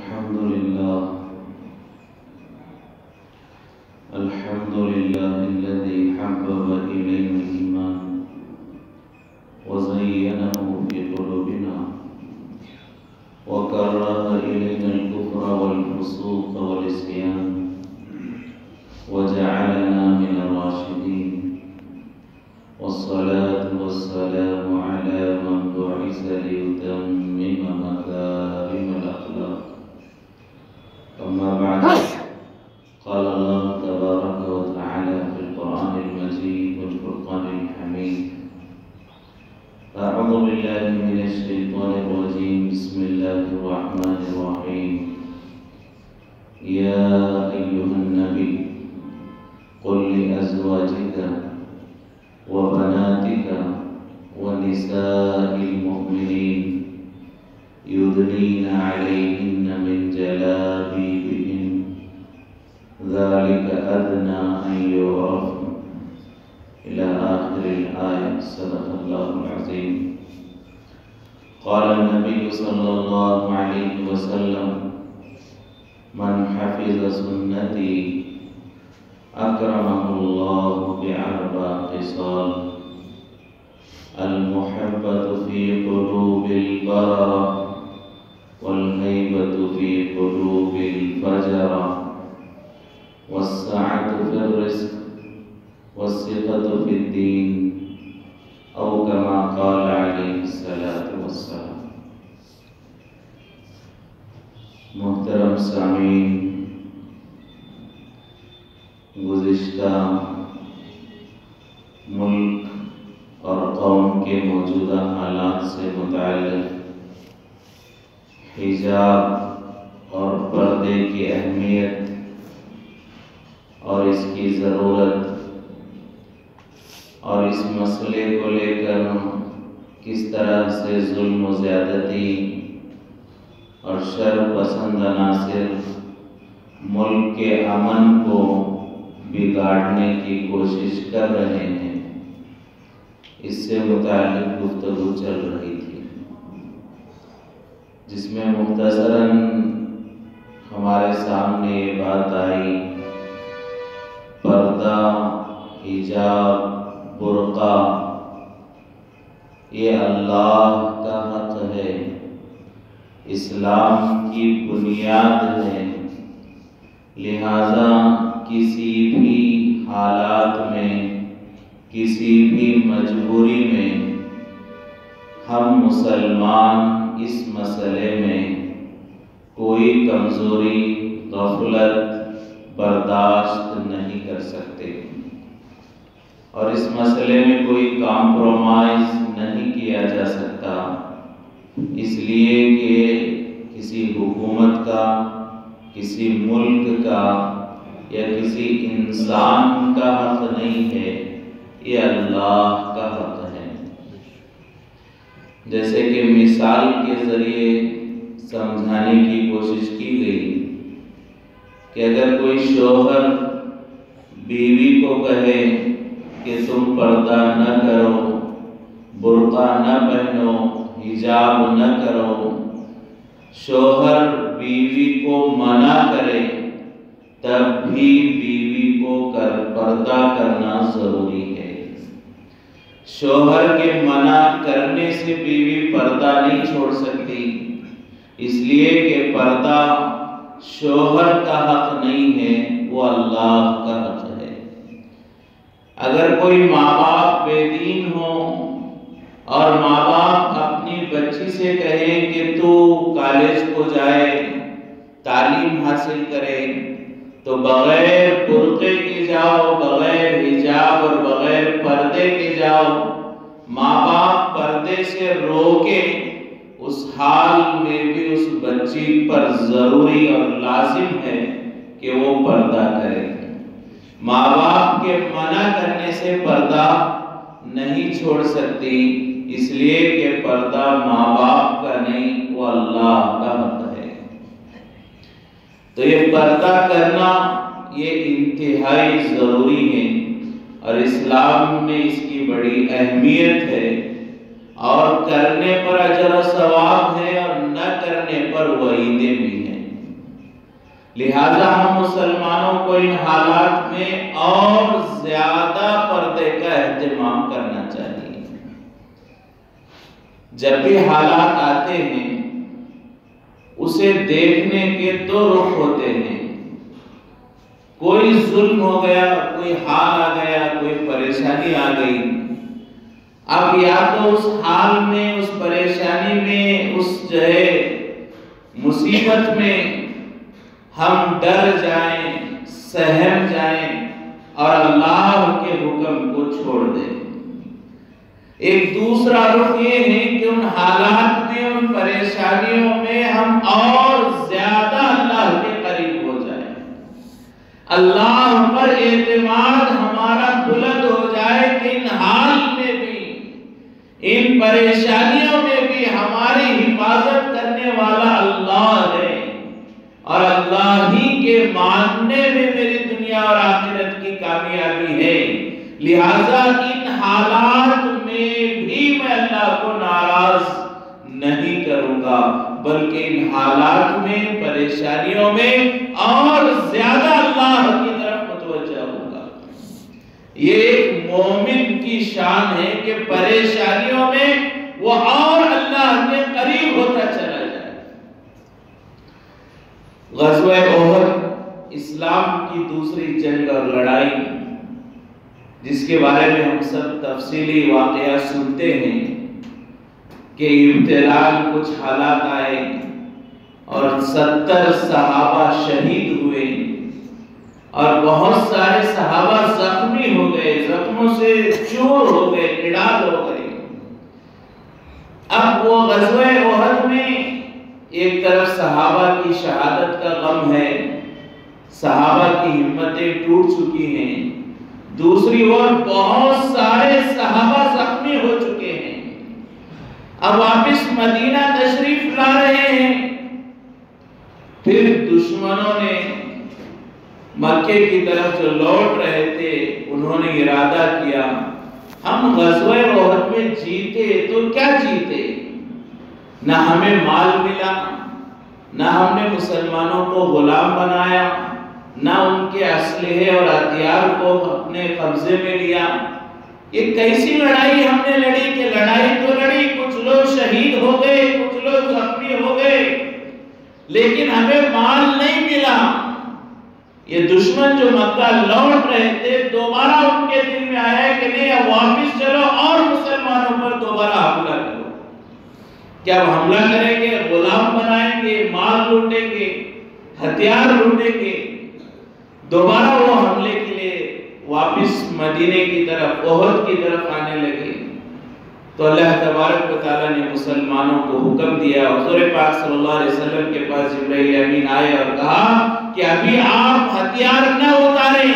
الحمد لله الذي حبب إلينا الإيمان وزينه في قلوبنا وكره إلينا الكفر والفسوق والعصيان وجعلنا من الراشدين والصلاة والسلام على من بعث ليتمم مكارم الأخلاق. أما بعد، قال الله تبارك وتعالى في القرآن المجيد والفرقان الحميد: أعوذ بالله من الشيطان الرجيم، بسم الله الرحمن الرحيم. يا أيها النبي قل لأزواجك وبناتك ونساء المؤمنين يدنين عليهن من جلابيبهن ذلك أدنى أن يعرفن إلى آخر الآية. صدق الله العظيم. قال النبي صلى الله عليه وسلم: من حفظ سنتي أكرمه الله بأربع خصال: المحبة في قلوب البررة، والهيبة في قلوب الفجرة، والسعة في الرزق، والثقة في الدين، أو كما قال عليه الصلاة والسلام. محترم سامعین، گزشتہ ملک اور قوم کے موجودہ حالات سے متعلق حجاب اور پردے کی اہمیت اور اس کی ضرورت اور اس مسئلے کو لے کر کس طرح سے ظلم و زیادتی اور شر پسند عناصر ملک کے امن کو بگاڑنے کی کوشش کر رہے ہیں، اس سے متعلق گفتگو چل رہی تھی، جس میں مختصراً ہمارے سامنے یہ بات آئی: پردہ، حجاب، برقع یہ اللہ کا حق ہے، اسلام کی بنیاد ہے، لہذا کسی بھی حالات میں، کسی بھی مجبوری میں ہم مسلمان اس مسئلے میں کوئی کمزوری، غفلت برداشت نہیں کر سکتے، اور اس مسئلے میں کوئی کمپرومائز نہیں کیا جا سکتا، اس لیے کہ کسی حکومت کا، کسی ملک کا یا کسی انسان کا حق نہیں ہے، یہ اللہ کا حق ہے۔ جیسے کہ مثال کے ذریعے سمجھانے کی کوشش کی گئی کہ اگر کوئی شوہر بیوی کو کہے کہ تم پردہ نہ کرو، برقع نہ پہنو، حجاب نہ کرو، شوہر بیوی کو منع کرے، تب بھی بیوی کو پردہ کرنا ضروری ہے۔ شوہر کے منع کرنے سے بیوی پردہ نہیں چھوڑ سکتی، اس لیے کہ پردہ شوہر کا حق نہیں ہے، وہ اللہ کا حق ہے۔ اگر کوئی ماں باپ بے دین ہو اور ماں باپ اپنی بچی سے کہیں کہ تو کالج کو جائے، تعلیم حاصل کرے، تو بغیر برقعے کے جاؤ، بغیر حجاب اور بغیر پردے کے جاؤ، ماں باپ پردے سے روکے، اس حال میں بھی اس بچی پر ضروری اور لازم ہے کہ وہ پردہ کرے۔ ماں باپ کے منع کرنے سے پردہ نہیں چھوڑ سکتی، اس لیے کہ پردہ ماں باپ کا نہیں، وہ اللہ کا حق ہے۔ تو یہ پردہ کرنا یہ انتہائی ضروری ہے، اور اسلام میں اس کی بڑی اہمیت ہے، اور کرنے پر اجر و ثواب ہے اور نہ کرنے پر وعیدیں بھی ہیں۔ لہذا ہم مسلمانوں کو ان حالات میں اور زیادہ پردے کا اہتمام کرنا چاہیے۔ جب بھی حالات آتے ہیں اسے دیکھنے کے دو رخ ہوتے ہیں، کوئی ظلم ہو گیا، کوئی حال آ گیا، کوئی پریشانی آ گئی، اب یا تو اس حال میں، اس پریشانی میں، اس مصیبت میں ہم ڈر جائیں، سہم جائیں اور اللہ کے حکم کو چھوڑ دیں۔ ایک دوسرا رخ یہ ہے کہ ان حالات میں، ان پریشانیوں میں ہم اور زیادہ اللہ کے قریب ہو جائیں، اللہ پر اعتماد ہمارا بلند ہو جائے کہ ان حال میں بھی، ان پریشانیوں میں بھی ہماری حفاظت کرنے والا اللہ ہے، اور اللہ ہی کے ماننے میں میری دنیا اور آخرت کی کامیابی ہے۔ لہذا ان حالات میں بھی میں اللہ کو ناراض نہیں کروں گا، بلکہ ان حالات میں، پریشانیوں میں اور زیادہ اللہ کی طرف متوجہ ہوں گا۔ یہ ایک مومن کی شان ہے کہ پریشانیوں میں وہ اور اللہ کے قریب ہوتا چلا جائے۔ غزوہ احد اسلام کی دوسری جنگ اور لڑائی، جس کے بارے میں ہم سب تفصیلی واقعہ سنتے ہیں کہ ابتلاء کچھ حالات آئے اور 70 صحابہ شہید ہوئے اور بہت سارے صحابہ زخمی ہو گئے، زخموں سے چور ہو گئے، نڈال ہو گئے۔ اب وہ غزوہ احد میں ایک طرف صحابہ کی شہادت کا غم ہے، صحابہ کی ہمتیں ٹوٹ چکی ہیں، دوسری اور بہت سارے صحابہ زخمی ہو چکے ہیں، اب واپس مدینہ تشریف لا رہے ہیں۔ پھر دشمنوں نے مکے کی طرف جو لوٹ رہے تھے، انہوں نے ارادہ کیا ہم غزوہ احد میں جیتے تو کیا جیتے، نہ ہمیں مال ملا، نہ ہم نے مسلمانوں کو غلام بنایا، نہ ان کے اسلحے اور ہتھیار کو اپنے قبضے میں لیا۔ یہ کیسی لڑائی ہم نے لڑی کہ لڑائی تو لڑی، کچھ لوگ شہید ہو گئے، کچھ لوگ زخمی ہو گئے، لیکن ہمیں مال نہیں ملا۔ یہ دشمن جو مکہ لوٹ رہے تھے، دوبارہ ان کے دل میں آیا کہ نہیں، اب واپس چلو اور مسلمانوں پر دوبارہ حملہ کرو۔ کیا اب حملہ کریں گے، غلام بنائیں گے، مال لوٹیں گے، ہتھیار لوٹیں گے؟ دوبارہ وہ حملے کے لیے واپس مدینے کی طرف، احد کی طرف آنے لگے۔ تو اللہ تبارک و تعالیٰ نے مسلمانوں کو حکم دیا، حضور پاک صلی اللہ علیہ وسلم کے پاس جبرائیل امین آئے اور کہا کہ ابھی آپ ہتھیار نہ اتاریں،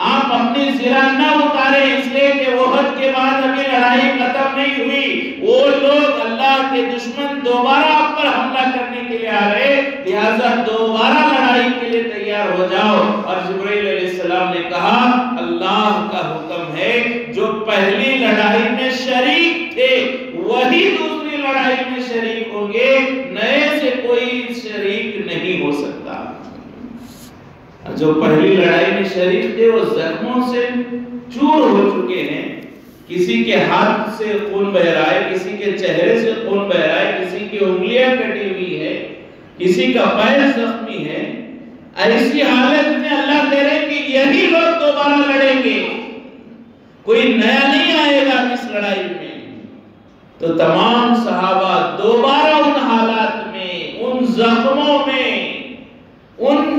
آپ اپنی زرہ نہ اتاریں، اس لیے کہ احد کے بعد ابھی لڑائی ختم نہیں ہوئی، وہ لوگ اللہ کے دشمن دوبارہ آپ پر حملہ کرنے کے لیے آ رہے، لہذا دوبارہ لڑائی کے لیے تیار ہو جاؤ۔ اور جبرائیل علیہ السلام نے کہا اللہ کا حکم ہے جو پہلی لڑائی میں شریک تھے وہی دوسری لڑائی میں شریک ہوں گے، نئے سے کوئی شریک نہیں ہو سکتا۔ جو پہلی لڑائی میں شریک تھے وہ زخموں سے چور ہو چکے ہیں، کسی کے ہاتھ سے خون بہ رہا ہے، کسی کے چہرے سے خون بہ رہا ہے، کسی کی انگلیاں کٹی ہوئی ہے، کسی کا پیر زخمی ہے۔ ایسی حالت میں اللہ کہہ رہے کہ یہی لوگ دوبارہ لڑیں گے، کوئی نیا نہیں آئے گا اس لڑائی میں۔ تو تمام صحابہ دوبارہ ان حالات میں، ان زخموں میں، ان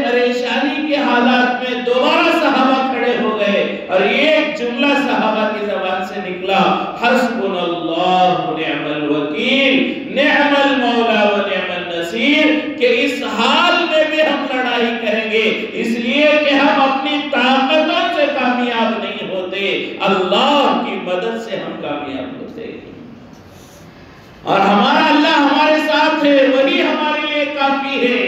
پریشانی کے حالات میں دوبارہ صحابہ کھڑے ہو گئے، اور ایک جملہ صحابہ کی زبان سے نکلا، حسبنا اللہ نعم الوکیل نعم المولا و نعم النصیر، کہ اس حال میں بھی ہم لڑائی کریں گے، اس لیے کہ ہم اپنی طاقتوں سے کامیاب نہیں ہوتے، اللہ کی مدد سے ہم کامیاب ہوتے، اور ہمارا اللہ ہمارے ساتھ ہے، وہی ہمارے لیے کافی ہے۔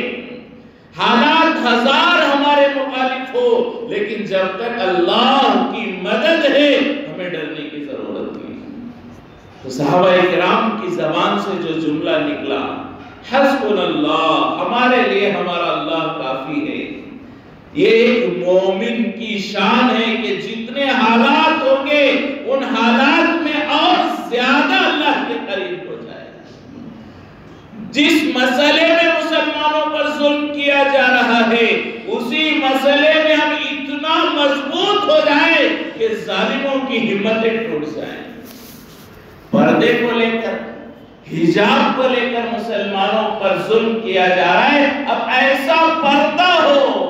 حالات ہزار ہمارے مخالف ہو، لیکن جب تک اللہ کی مدد ہے ہمیں ڈرنے کی ضرورت نہیں۔ تو صحابہ کرام کی زبان سے جو جملہ نکلا، حسبنا اللہ، ہمارے لیے ہمارا اللہ یہ ایک مومن کی شان ہے کہ جتنے حالات ہوں گے ان حالات میں اور زیادہ اللہ کے قریب ہو جائے. جس مسئلے میں مسلمانوں پر ظلم کیا جا رہا ہے اسی مسئلے میں ہم اتنا مضبوط ہو جائیں کہ ظالموں کی ہمتیں ٹوٹ جائیں. پردے کو لے کر، حجاب کو لے کر مسلمانوں پر ظلم کیا جا رہا ہے. اب ایسا پردہ ہو،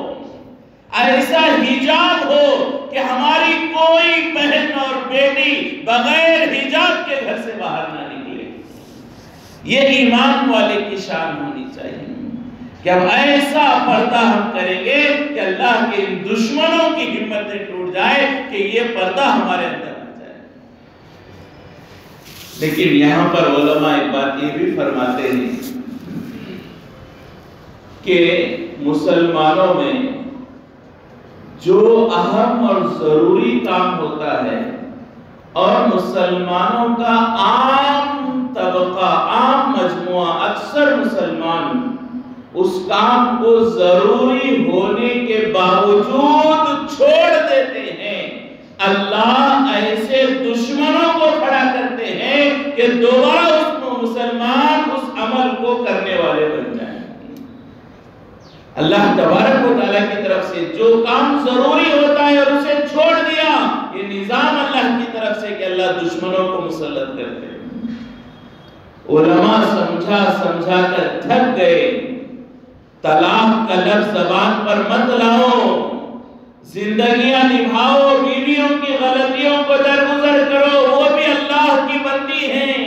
ایسا حجاب ہو کہ ہماری کوئی بہن اور بیٹی بغیر حجاب کے گھر سے باہر نہ نکلے. یہ ایمان والے کی شان ہونی چاہیے کہ اب ایسا پردہ ہم کریں گے کہ اللہ کے ان دشمنوں کی ہمتیں ٹوٹ جائے کہ یہ پردہ ہمارے اندر آ جائے. لیکن یہاں پر علماء ایک بات یہ بھی فرماتے ہیں کہ مسلمانوں میں جو اہم اور ضروری کام ہوتا ہے اور مسلمانوں کا عام طبقہ، عام مجموعہ، اکثر مسلمان اس کام کو ضروری ہونے کے باوجود چھوڑ دیتے ہیں. اللہ ایسے دشمنوں کو کھڑا کرتے ہیں کہ دوبارہ اس مسلمان اس عمل کو کرنے والے بن جائیں. اللہ تبارک و تعالیٰ کی طرف سے جو کام ضروری ہوتا ہے اور اسے چھوڑ دیا، یہ نظام اللہ کی طرف سے کہ اللہ دشمنوں کو مسلط کرتے ہیں. علماء سمجھا سمجھا کر تھک گئے. طلاق کا لفظ زبان پر مت لاؤ، زندگیاں نبھاؤ، بیویوں کی غلطیوں کو درگزر کرو. وہ بھی اللہ کی بندی ہیں،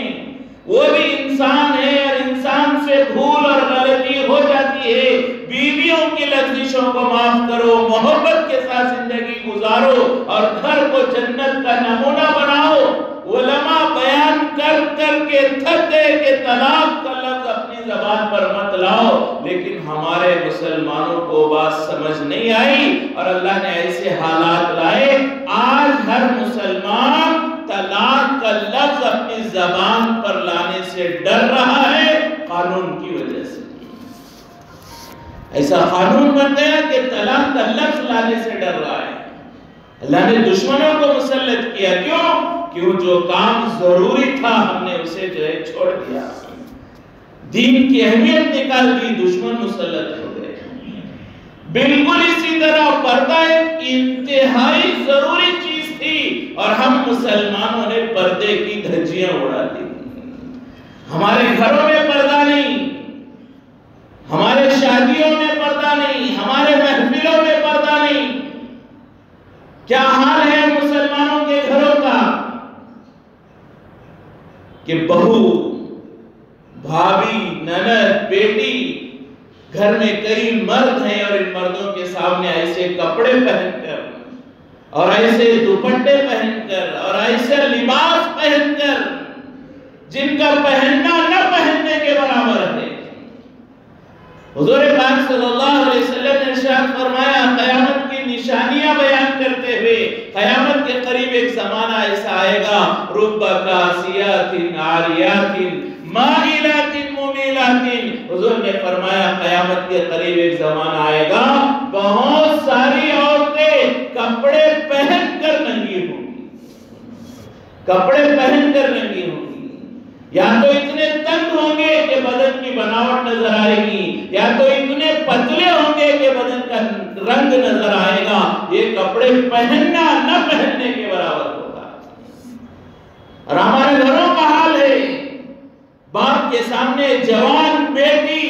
وہ بھی انسان ہے اور انسان سے بھول اور غلطی ہو جاتی ہے. بیویوں کی لغزشوں کو معاف کرو، محبت کے ساتھ زندگی گزارو اور گھر کو جنت کا نمونہ بناؤ. علماء بیان کر کر کے تھک گئے کہ طلاق کا لفظ اپنی زبان پر مت لاؤ، لیکن ہمارے مسلمانوں کو بات سمجھ نہیں آئی اور اللہ نے ایسے حالات لائے. آج ہر مسلمان طلاق کا لفظ اپنی زبان پر لانے سے ڈر رہا ہے قانون کی وجہ سے. ایسا قانون بن گیا کہ طلاق کا لفظ لانے سے ڈر رہا ہے. اللہ نے دشمنوں کو مسلط کیا. کیوں جو کام ضروری تھا ہم نے اسے جو ہے چھوڑ دیا. دین کی اہمیت نکال دی، دشمن مسلط ہو گئے. بالکل اسی طرح پردہ ایک انتہائی ضروری چیز تھی اور ہم مسلمانوں نے پردے کی دھجیاں اڑا دی. ہمارے گھروں میں پردہ نہیں، ہمارے شادیوں میں پردہ نہیں، ہمارے محفلوں میں پردہ نہیں. کیا حال ہے مسلمانوں کے گھروں کا کہ بہو، بھابی، نند، بیٹی، گھر میں کئی مرد ہیں اور ان مردوں کے سامنے ایسے کپڑے پہن کر اور ایسے دوپٹے پہن کر اور ایسے لباس پہن کر جن کا پہننا نہ پہننے کے برابر ہے. حضور پاک صلی اللہ علیہ وسلم نے ارشاد فرمایا قیامت کی نشانیاں بیان کرتے ہوئے قیامت کے قریب ایک زمانہ ایسا آئے گا رب کاسیات عاریات مائلات ممیلات. حضور نے فرمایا قیامت کے قریب ایک زمانہ آئے گا بہت ساری عورتیں کپڑے پہن کر ننگی ہوں گی، کپڑے پہن کر ننگی ہوں گی. یا تو اتنے تنگ ہوں گے کہ بدن کی بناوٹ نظر آئے گی، یا تو اتنے پتلے ہوں گے کہ بدن کا رنگ نظر آئے گا. یہ کپڑے پہننا نہ پہننے کے برابر ہوگا. اور ہمارے گھروں کا حال ہے، باپ کے سامنے جوان بیٹی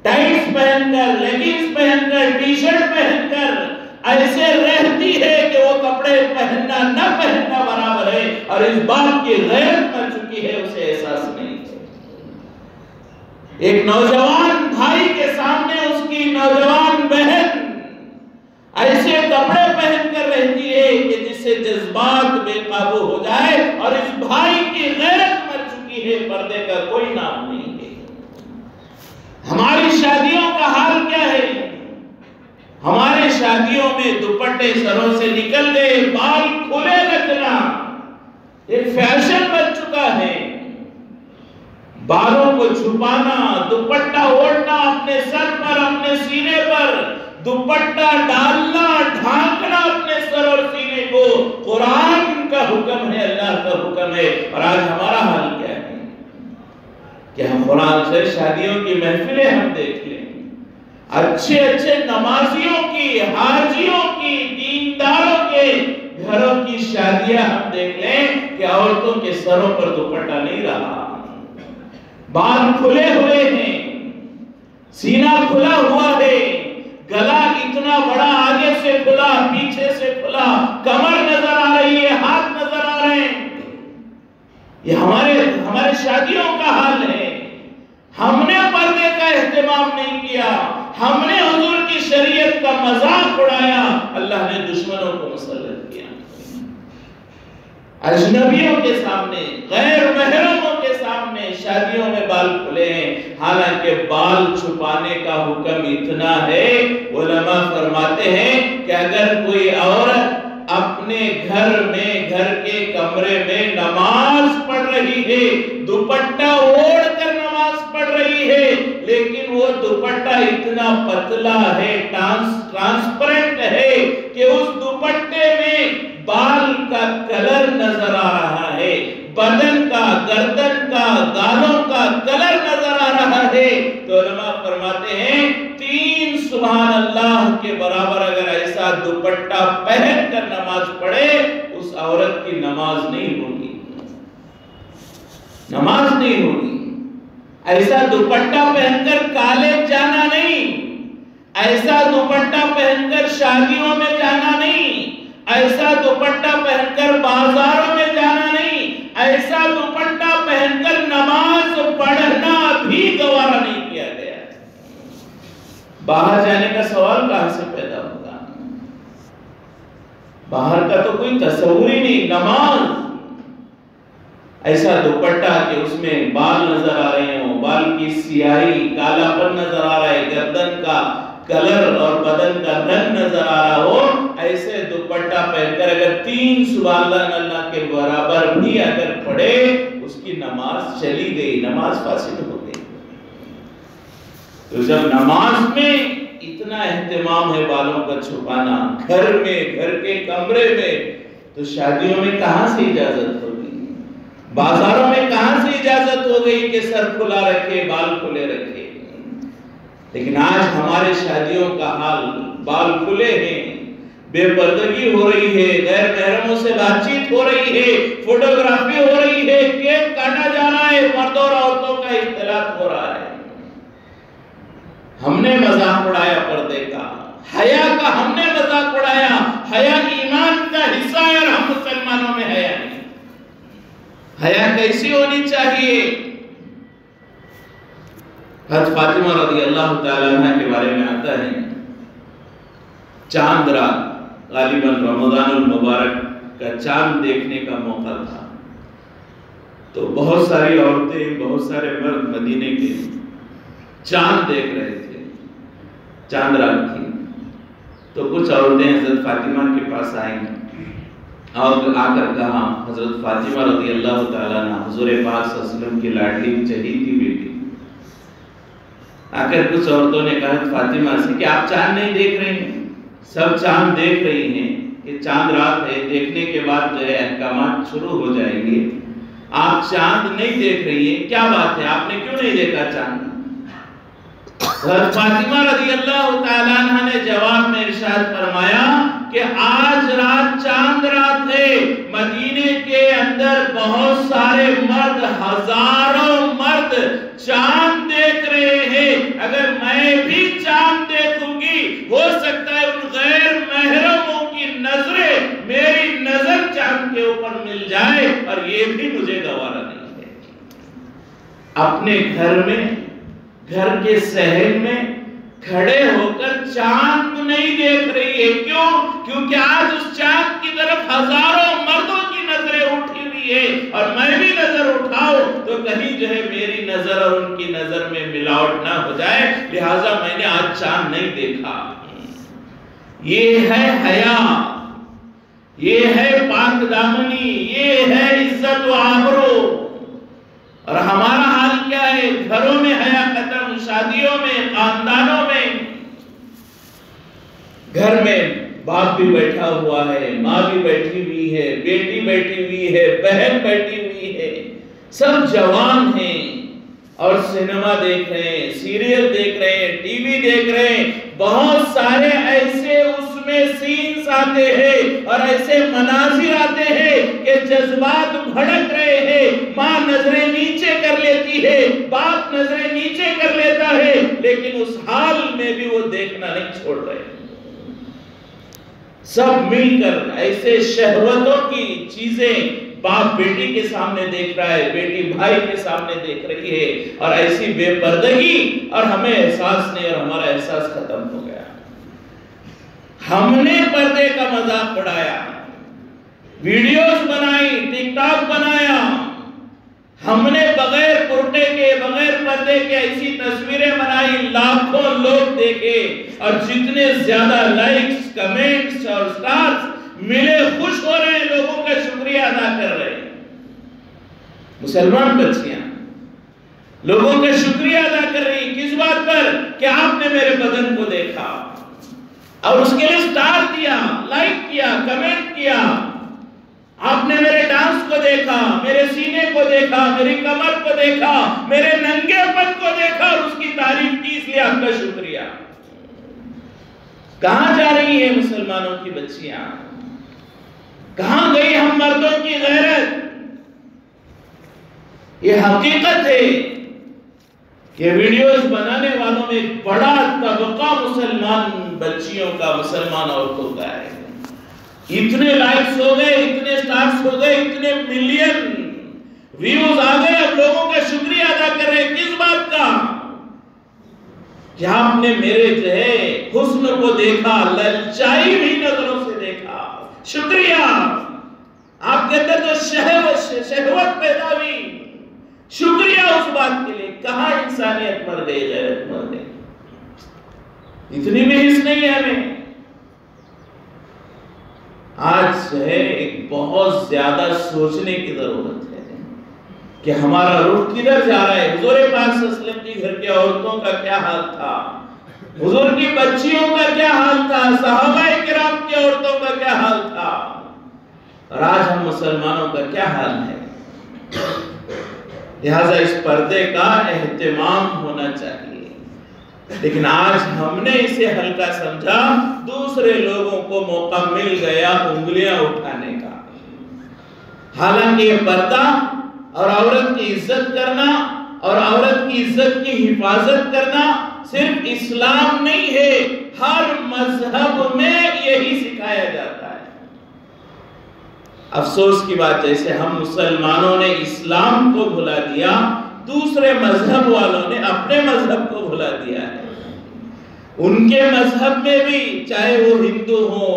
ٹائٹس پہن کر، لیگنز پہن کر، ٹی شرٹ پہن کر ایسے رہتی ہے کہ وہ کپڑے پہننا نہ پہننا برابر ہے اور اس بات کی غیرت مر چکی ہے، اسے احساس نہیں ہے. ایک نوجوان بھائی کے سامنے اس کی نوجوان بہن ایسے کپڑے پہن کر رہتی ہے کہ جس سے جذبات بے قابو ہو جائے اور اس بھائی کی غیرت مر چکی ہے. پردے کا کوئی نام نہیں ہے. ہماری شادیوں کا حال کیا ہے؟ ہمارے شادیوں میں دوپٹے سروں سے نکل گئے، بال کھلے رکھنا ایک فیشن بن چکا ہے. بالوں کو چھپانا، دوپٹہ اوڑھنا اپنے سر پر، اپنے سینے پر، دوپٹہ ڈالنا، ڈھانکنا اپنے سر اور سینے کو قرآن کا حکم ہے، اللہ کا حکم ہے۔ اور آج ہمارا حال کیا ہے کہ ہم قرآن سے شادیوں کی محفلیں ہم دیکھ لیں، اچھے اچھے نمازیوں کی، حاجیوں کی، دینداروں کے گھروں کی شادیاں ہم دیکھ لیں کہ عورتوں کے سروں پر دوپٹہ نہیں رہا، بال کھلے ہوئے ہیں، سینہ کھلا ہوا ہے، گلا اتنا بڑا آگے سے کھلا، پیچھے سے کھلا، کمر نظر آ رہی ہے، ہاتھ نظر آ رہے ہیں۔ یہ ہمارے شادیوں کا حال ہے۔ ہم نے پردے کا اہتمام نہیں کیا، ہم نے حضور کی شریعت کا مذاق اڑایا، اللہ نے دشمنوں کو مسلط کیا۔ اجنبیوں کے سامنے، غیر محرموں کے سامنے شادیوں میں بال کھلے ہیں، حالانکہ بال چھپانے کا حکم اتنا ہے، علماء فرماتے ہیں کہ اگر کوئی عورت اپنے گھر میں، گھر کے کمرے میں نماز پڑھ رہی ہے، دوپٹہ اوڑھ کر نماز پڑھ رہی ہے، لیکن وہ دوپٹہ اتنا پتلا ہے، ٹرانسپیرنٹ ہے کہ اس دوپٹے میں بال کا کلر نظر آ رہا ہے، بدن کا، گردن کا، گالوں کا کلر نظر آ رہا ہے، تو علماء فرماتے ہیں 3 سبحان اللہ کے برابر اگر ایسا دوپٹہ پہن کر نماز پڑھے، اس عورت کی نماز نہیں ہوگی، نماز نہیں ہوگی۔ ایسا دوپٹہ پہن کر کالج جانا نہیں، ایسا دوپٹہ پہن کر شادیوں میں جانا نہیں، ایسا دوپٹہ پہن کر بازاروں میں جانا نہیں، ایسا دوپٹہ پہن کر نماز پڑھنا بھی گوارا نہیں کیا گیا۔ باہر جانے کا سوال کہاں سے پیدا ہوگا؟ باہر کا تو کوئی تصور ہی نہیں، نماز ایسا دوپٹہ کہ اس میں بال نظر آ رہے ہوں، بال کی سیاہی، کالا پن نظر آ رہا ہے، گردن کا کلر اور بدن کا رنگ نظر آ رہا ہو، ایسے دوپٹہ پہن کر اگر 3 سبحان اللہ کے برابر بھی اگر پڑھے، اس کی نماز چلی گئی، نماز فاسد ہو گئی۔ تو جب نماز میں اتنا اہتمام ہے بالوں کا چھپانا، گھر میں، گھر کے کمرے میں، تو شادیوں میں کہاں سے اجازت ہوگی؟ بازاروں میں کہاں سے اجازت ہو گئی کہ سر کھلا رکھے، بال کھلے رکھے؟ لیکن آج ہمارے شادیوں کا حال، بال کھلے ہیں، بے پردگی ہو رہی ہے، غیر محرموں سے بات چیت ہو رہی ہے، فوٹوگرافی ہو رہی ہے، کیک کاٹا جا رہا ہے، مردوں اور عورتوں کا اختلاط ہو رہا ہے۔ ہم نے مذاق اڑایا پردے کا، حیا کا ہم نے مذاق اڑایا۔ حیا ایمان کا حصہ ہے اور ہم مسلمانوں میں حیا نہیں۔ حیا کیسی ہونی چاہیے؟ حضرت فاطمہ رضی اللہ تعالیٰ عنہ کے بارے میں آتا ہے، چاند رات، غالباً رمضان المبارک کا چاند دیکھنے کا موقع تھا، تو بہت ساری عورتیں، بہت سارے مرد مدینے کے چاند دیکھ رہے تھے، چاند رات تھی، تو کچھ عورتیں حضرت فاطمہ کے پاس آئیں اور آ کر کہا، حضرت فاطمہ رضی اللہ تعالیٰ عنہ حضور پاک صلی اللہ علیہ وسلم کی لاڈلی چہیتی بیٹی، آ کر کچھ عورتوں نے کہا فاطمہ سے کہ آپ چاند نہیں دیکھ رہے ہیں؟ سب چاند دیکھ رہی ہیں کہ چاند رات ہے، دیکھنے کے بعد جو ہے احکامات شروع ہو جائیں گے، آپ چاند نہیں دیکھ رہی ہیں، کیا بات ہے، آپ نے کیوں نہیں دیکھا چاند؟ حضرت فاطمہ رضی اللہ تعالیٰ عنہ نے جواب میں ارشاد فرمایا کہ آج رات چاند رات ہے، مدینے کے اندر بہت سارے مرد، ہزاروں مرد چاند دیکھ رہے ہیں، اگر میں بھی چاند دیکھوں گی، ہو سکتا ہے ان غیر محرموں کی نظریں میری نظر چاند کے اوپر مل جائے، اور یہ بھی مجھے گوارا نہیں ہے۔ اپنے گھر میں، گھر کے صحن میں کھڑے ہو کر چاند نہیں دیکھ رہی ہے، کیوں؟ کیونکہ آج اس چاند کی طرف ہزاروں مردوں کی نظریں اٹھی ہوئی ہے، اور میں بھی نظر اٹھاؤں تو کہیں جو ہے میری نظر اور ان کی نظر میں ملاوٹ نہ ہو جائے، لہٰذا میں نے آج چاند نہیں دیکھا۔ یہ ہے حیا، یہ ہے پاک دامنی، یہ ہے عزت و آبرو۔ اور ہمارا حال کیا ہے؟ گھروں میں حیا ختم، شادیوں میں، خاندانوں میں۔ گھر میں باپ بھی بیٹھا ہوا ہے، ماں بھی بیٹھی ہوئی ہے، بیٹی بیٹھی ہوئی ہے، بہن بیٹھی ہوئی ہے، سب جوان ہیں اور سینما دیکھ رہے ہیں، سیریل دیکھ رہے ہیں، ٹی وی دیکھ رہے ہیں. بہت سارے ایسے اس میں سینز آتے ہیں اور ایسے مناظر آتے ہیں کہ جذبات بھڑک رہے ہیں. ماں نظریں نیچے کر لیتی ہے، باپ نظریں نیچے کر لیتا ہے، لیکن اس حال میں بھی وہ دیکھنا نہیں چھوڑ رہے. سب مل کر ایسے شہوتوں کی چیزیں باپ بیٹی کے سامنے دیکھ رہا ہے، بیٹی بھائی کے سامنے دیکھ رہی ہے، اور ایسی بے پردگی، اور ہمیں احساس نہیں، اور ہمارا احساس ختم ہو گیا. ہم نے پردے کا مذاق اڑایا، ویڈیوز بنائی، ٹک ٹاک بنایا، ہم نے بغیر کرتے کے، بغیر پردے کے ایسی تصویریں بنائی، لاکھوں لوگ دیکھے، اور جتنے زیادہ لائکس، کمنٹس اور سٹارز ملے، خوش ہو رہے ہیں، لوگوں کا شکریہ ادا کر رہے ہیں. مسلمان بچیاں لوگوں کا شکریہ ادا کر رہی ہیں، کس بات پر؟ کہ آپ نے میرے بدن کو دیکھا اور اس کے لیے سٹار دیا، لائک کیا، کمنٹ کیا. آپ نے میرے ڈانس کو دیکھا، میرے سینے کو دیکھا، میری کمر کو دیکھا، میرے ننگے پن کو دیکھا، اور اس کی تعریف کی، اس لیے آپ کا شکریہ. کہاں جا رہی ہیں مسلمانوں کی بچیاں؟ کہاں گئی ہم مردوں کی غیرت؟ یہ حقیقت ہے. یہ ویڈیوز بنانے والوں میں ایک بڑا طبقہ مسلمان بچیوں کا، مسلمان عورتوں کا ہے. اتنے لائکس ہو گئے، اتنے سٹارز ہو گئے، اتنے ملین ویوز آ گئے، اب لوگوں کا شکریہ ادا کر رہے ہیں. کس بات کا؟ کہ آپ نے میرے جو ہے حسن کو دیکھا، للچائی بھی نظروں سے دیکھا، شکریہ. آپ کے اندر جو شہوت پیدا ہوئی، شکریہ اس بات کے لیے. کہاں انسانیت مر گئی، غیرت مر گئی؟ اتنی بھی حس نہیں ہے ہمیں. آج جو ہے ایک بہت زیادہ سوچنے کی ضرورت ہے کہ ہمارا رخ کدھر جا رہا ہے. حضور پاک صلی اللہ علیہ وسلم کی گھر کے عورتوں کا کیا حال تھا، حضور کی بچیوں کا کیا حال تھا، صحابہ کرام کی عورتوں کا کیا حال تھا، اور آج ہم مسلمانوں کا کیا حال ہے. لہذا اس پردے کا اہتمام ہونا چاہیے. لیکن آج ہم نے اسے ہلکا سمجھا، دوسرے لوگوں کو موقع مل گیا انگلیاں اٹھانے کا. حالانکہ یہ پردہ اور عورت کی عزت کرنا اور عورت کی عزت کی حفاظت کرنا صرف اسلام نہیں ہے، ہر مذہب میں یہی سکھایا جاتا ہے. افسوس کی بات، جیسے ہم مسلمانوں نے اسلام کو بھلا دیا، دوسرے مذہب والوں نے اپنے مذہب کو بھلا دیا ہے. ان کے مذہب میں بھی، چاہے وہ ہندو ہو،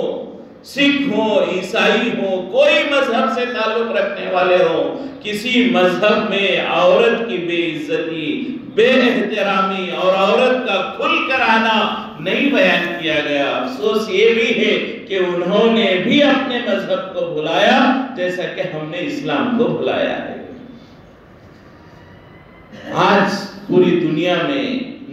سکھ ہو، عیسائی ہو، کوئی مذہب سے تعلق رکھنے والے ہو، کسی مذہب میں عورت کی بے عزتی، بے احترامی اور عورت کا کھل کر آنا نہیں بیان کیا گیا. افسوس یہ بھی ہے کہ انہوں نے بھی اپنے مذہب کو بھلایا جیسا کہ ہم نے اسلام کو بھلایا ہے. آج پوری دنیا میں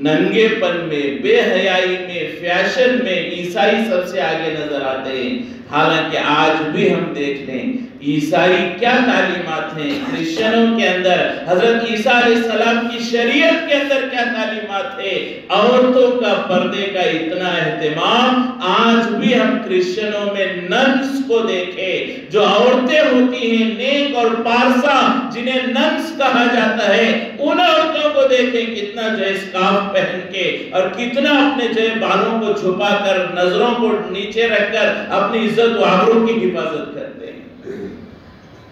ننگے پن میں، بے حیائی میں، فیشن میں عیسائی سب سے آگے نظر آتے ہیں. حالانکہ آج بھی ہم دیکھ لیں عیسائی کیا تعلیمات ہیں، کرسچنوں کے اندر حضرت عیسیٰ علیہ السلام کی شریعت کے اندر کیا تعلیمات ہے. عورتوں کا پردے کا اتنا اہتمام، آج بھی ہم کرسچنوں میں ننس کو دیکھیں، جو عورتیں ہوتی ہیں نیک اور پارسا، جنہیں ننس کہا جاتا ہے، ان عورتوں کو دیکھیں کتنا جو اسکارف پہن کے اور کتنا اپنے جو بالوں کو چھپا کر، نظروں کو نیچے رکھ کر اپنی عزت و آبرو کی حفاظت کرتے ہیں.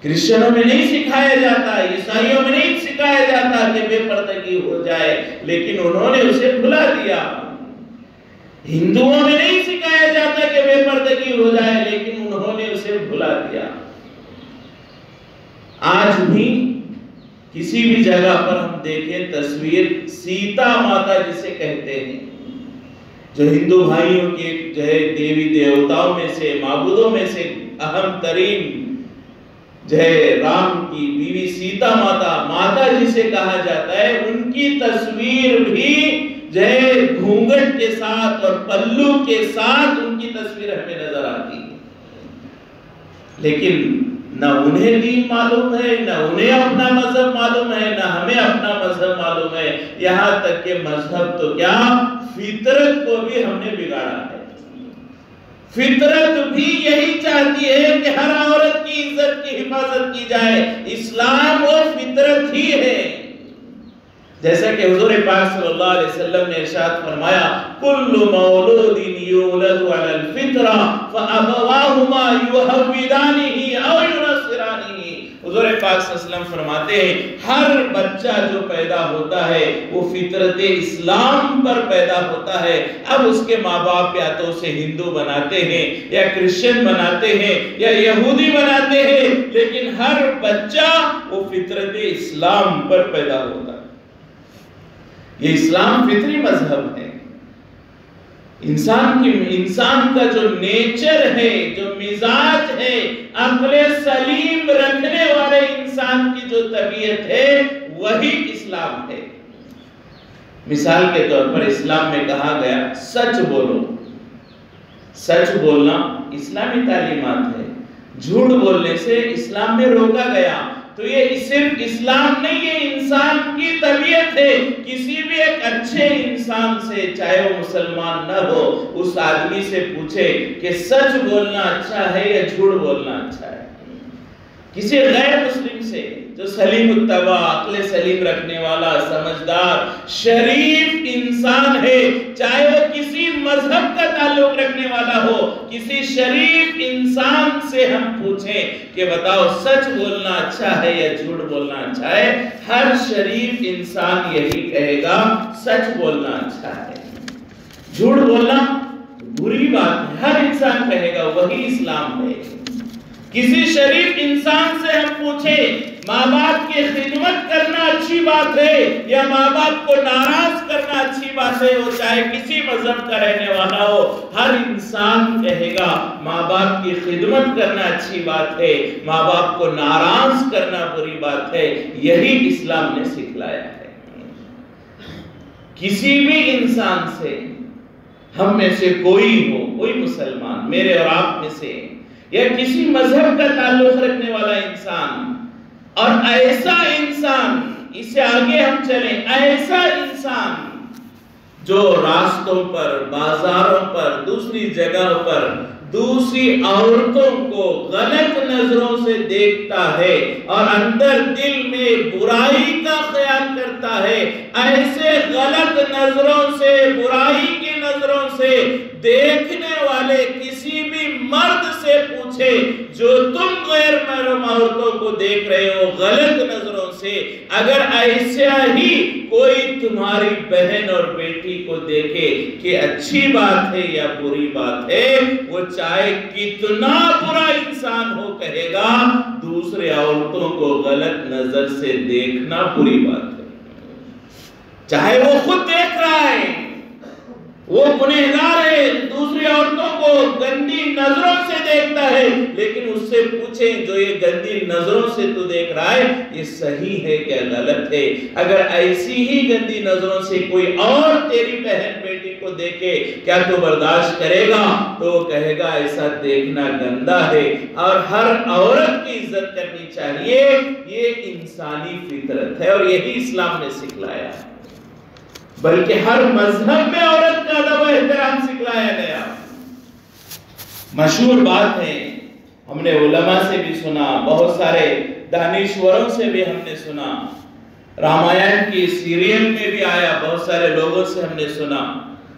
کرسچنوں میں نہیں سکھایا جاتا، عیسائیوں میں نہیں سکھایا جاتا کہ بے پردگی ہو جائے، لیکن انہوں نے اسے بھلا دیا. ہندوؤں میں نہیں سکھایا جاتا کہ بے پردگی ہو جائے، لیکن انہوں نے اسے بھلا دیا. آج بھی کسی بھی جگہ پر ہم دیکھیں تصویر سیتا ماتا جسے کہتے ہیں، جو ہندو بھائیوں کے جو ہے دیوی دیوتاؤں میں سے، معبودوں میں سے اہم ترین جو ہے رام کی بیوی سیتا ماتا، ماتا جسے کہا جاتا ہے، ان کی تصویر بھی جو ہے گھونگھٹ کے ساتھ اور پلو کے ساتھ ان کی تصویر ہمیں نظر آتی ہے، لیکن نہ انہیں دین معلوم ہے، نہ انہیں اپنا مذہب معلوم ہے، نہ ہمیں اپنا مذہب معلوم ہے، یہاں تک کہ مذہب تو کیا فطرت کو بھی ہم نے بگاڑا ہے۔ فطرت بھی یہی چاہتی ہے کہ ہر عورت کی عزت کی حفاظت کی جائے، اسلام وہ فطرت ہی ہے۔ جیسا کہ حضور پاک صلی اللہ علیہ وسلم نے ارشاد فرمایا کل مولود یولد علی الفطرہ فابواہما یحودانہ او ینصرانہ۔ حضور پاک صلی اللہ علیہ وسلم فرماتے ہیں ہر بچہ جو پیدا ہوتا ہے وہ فطرت اسلام پر پیدا ہوتا ہے۔ اب اس کے ماں باپ یا تو اسے ہندو بناتے ہیں یا کرسچن بناتے ہیں یا یہودی بناتے ہیں، لیکن ہر بچہ وہ فطرت اسلام پر پیدا ہوتا ہے۔ یہ اسلام فطری مذہب ہے۔ انسان کا جو نیچر ہے، جو مزاج ہے، عقل سلیم رکھنے والے انسان کی جو طبیعت ہے وہی اسلام ہے۔ مثال کے طور پر اسلام میں کہا گیا سچ بولو۔ سچ بولنا اسلامی تعلیمات ہے۔ جھوٹ بولنے سے اسلام میں روکا گیا۔ تو یہ صرف اسلام نہیں، یہ انسان کی طبیعت ہے۔ کسی بھی ایک اچھے انسان سے، چاہے وہ مسلمان نہ ہو، اس آدمی سے پوچھے کہ سچ بولنا اچھا ہے یا جھوٹ بولنا اچھا ہے۔ کسی غیر مسلم سے جو سلیم الطبع، عقل سلیم رکھنے والا، سمجھدار، شریف انسان ہے، چاہے وہ کسی مذہب کا تعلق رکھنے والا ہو، کسی شریف انسان سے ہم پوچھیں کہ بتاؤ سچ بولنا اچھا ہے یا جھوٹ بولنا اچھا ہے، ہر شریف انسان یہی کہے گا سچ بولنا اچھا ہے۔ جھوٹ بولنا بری بات ہے، ہر انسان کہے گا وہی اسلام ہے۔ کسی شریف انسان سے ہم پوچھیں ماں باپ کی خدمت کرنا اچھی بات ہے یا ماں باپ کو ناراض کرنا اچھی بات ہے، وہ چاہے کسی مذہب کا رہنے والا ہو، ہر انسان کہے گا ماں باپ کی خدمت کرنا اچھی بات ہے، ماں باپ کو ناراض کرنا بری بات ہے۔ یہی اسلام نے سکھلایا ہے۔ کسی بھی انسان سے، ہم میں سے کوئی ہو، کوئی مسلمان میرے اور آپ میں سے، یا کسی مذہب کا تعلق رکھنے والا انسان، اور ایسا انسان، اس سے آگے ہم چلیں، ایسا انسان جو راستوں پر، بازاروں پر، دوسری جگہوں پر دوسری عورتوں کو غلط نظروں سے دیکھتا ہے اور اندر دل میں برائی کا خیال کرتا ہے، ایسے غلط نظروں سے، برائی کی نظروں سے دیکھنے والے کسی بھی مرد سے پوچھے جو تم غیر محرم عورتوں کو دیکھ رہے ہو غلط نظروں سے، اگر ایسا ہی کوئی تمہاری بہن اور بیٹی کو دیکھے کہ اچھی بات ہے یا بری بات ہے، وہ چاہے کتنا برا انسان ہو کہے گا دوسرے عورتوں کو غلط نظر سے دیکھنا بری بات ہے۔ چاہے وہ خود دیکھ رہا ہے، وہ گنہگار ہے، دوسری عورتوں کو گندی نظروں سے دیکھتا ہے، لیکن اس سے پوچھیں جو یہ گندی نظروں سے تو دیکھ رہا ہے یہ صحیح ہے کیا غلط ہے؟ اگر ایسی ہی گندی نظروں سے کوئی اور تیری بہن بیٹی کو دیکھے کیا تو برداشت کرے گا؟ تو وہ کہے گا ایسا دیکھنا گندا ہے، اور ہر عورت کی عزت کرنی چاہیے، یہ انسانی فطرت ہے اور یہی اسلام نے سکھلایا ہے۔ بلکہ ہر مذہب میں عورت کا ادب و احترام سکھلایا گیا۔ مشہور بات ہے، ہم نے علماء سے بھی سنا، بہت سارے دانشوروں سے بھی ہم نے سنا، رامائن کی سیریل میں بھی آیا، بہت سارے لوگوں سے ہم نے سنا،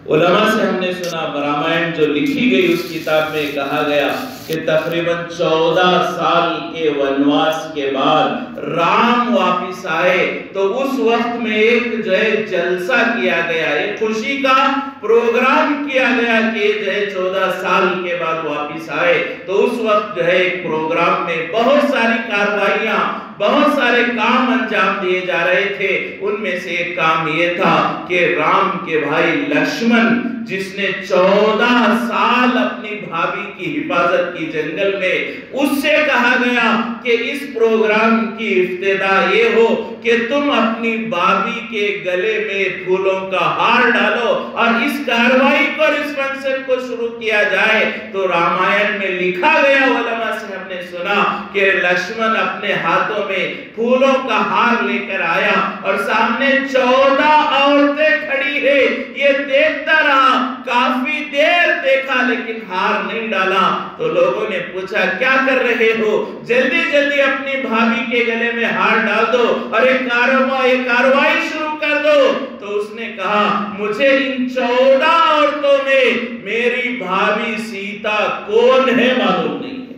علماء سے ہم نے سنا۔ رامائن جو لکھی گئی اس کتاب میں کہا گیا کہ تقریباً 14 سال کے ونواس کے بعد رام واپس آئے تو اس وقت میں ایک جو ہے جلسہ کیا گیا، ایک خوشی کا پروگرام کیا گیا کہ جو ہے 14 سال کے بعد واپس آئے، تو اس وقت جو ہے ایک پروگرام میں بہت ساری کارروائیاں، بہت سارے کام انجام دیے جا رہے تھے. ان میں سے ایک کام یہ تھا کہ رام کے بھائی لکشمن جس نے 14 سال اپنی بھابھی کی حفاظت کی جنگل میں، اس سے کہا گیا کہ اس پروگرام کی ابتدا یہ ہو کہ تم اپنی بھابھی کے گلے میں پھولوں کا ہار ڈالو اور اس کارروائی کو، اس فنکشن کو شروع کیا جائے. تو رامائن میں لکھا گیا، علماء سے ہم نے سنا کہ لکشمن اپنے ہاتھوں میں پھولوں کا ہار لے کر آیا اور سامنے 14 عورتیں کھڑی ہے. یہ دیکھتا رہا، کافی دیر دیکھا لیکن ہار نہیں ڈالا. تو لوگوں نے پوچھا کیا کر رہے ہو؟ جلدی جلدی اپنی بھابھی کے گلے میں ہار ڈال دو اور یہ کارروائی شروع کر دو. تو اس نے کہا مجھے ان 14 عورتوں میں میری بھابھی سیتا کون ہے معلوم نہیں ہے.